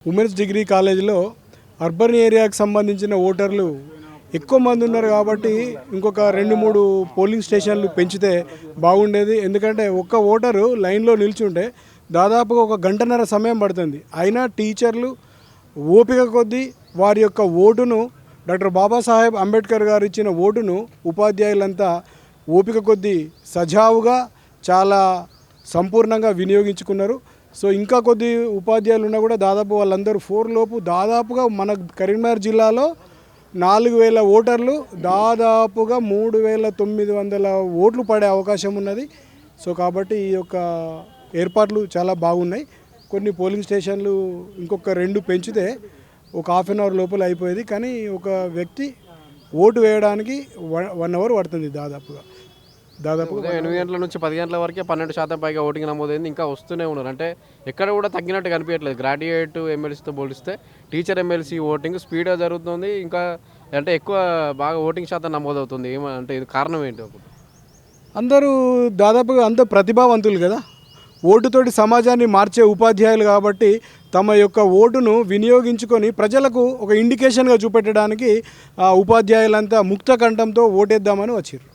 Women's degree కాలేజీలో urban ఏరియాకి సంబంధించిన ఓటర్లు ఎక్కువ మంది ఉన్నారు కాబట్టి ఇంకొక 2-3 పోలింగ్ స్టేషన్లు పెంచితే బాగుండేది. ఎందుకంటే ఒక్క ఓటరు లైన్లో నిల్చుంటే దాదాపుగా ఒక గంటన్నర సమయం పడుతుంది. అయినా టీచర్లు ఓపిక కొద్దీ వారి యొక్క ఓటును డాక్టర్ బాబాసాహెబ్ అంబేద్కర్ గారు ఇచ్చిన ఓటును ఉపాధ్యాయులంతా ఓపిక కొద్దీ సజావుగా చాలా సంపూర్ణంగా వినియోగించుకున్నారు. సో ఇంకా కొద్ది ఉపాధ్యాయులు ఉన్నా కూడా దాదాపు వాళ్ళందరూ 4 లోపు దాదాపుగా మన కరీంనగర్ జిల్లాలో 4000 ఓటర్లు దాదాపుగా 3900 ఓట్లు పడే అవకాశం ఉన్నది. సో కాబట్టి ఈ యొక్క ఏర్పాట్లు చాలా బాగున్నాయి. కొన్ని పోలింగ్ స్టేషన్లు ఇంకొక 2 పెంచితే ఒక హాఫ్ అన్ అవర్ లోపల అయిపోయేది. కానీ ఒక వ్యక్తి ఓటు వేయడానికి 1 అవర్ పడుతుంది దాదాపుగా 8 గంటల నుంచి 10 గంటల వరకే 12% పైగా ఓటింగ్ నమోదైంది. ఇంకా వస్తూనే ఉన్నారు. అంటే ఎక్కడ కూడా తగ్గినట్టు కనిపించట్లేదు. గ్రాడ్యుయేట్ ఎమ్మెల్సీతో పోలిస్తే టీచర్ ఎమ్మెల్సీ ఓటింగ్ స్పీడ్గా జరుగుతుంది. ఇంకా అంటే ఎక్కువ బాగా ఓటింగ్ శాతం నమోదవుతుంది. ఏమంటే ఇది కారణం ఏంటి? అందరూ దాదాపుగా అంత ప్రతిభావంతులు కదా, ఓటుతోటి సమాజాన్ని మార్చే ఉపాధ్యాయులు కాబట్టి తమ యొక్క ఓటును వినియోగించుకొని ప్రజలకు ఒక ఇండికేషన్గా చూపెట్టడానికి ఉపాధ్యాయులంతా ముక్త కంఠంతో ఓటేద్దామని వచ్చారు.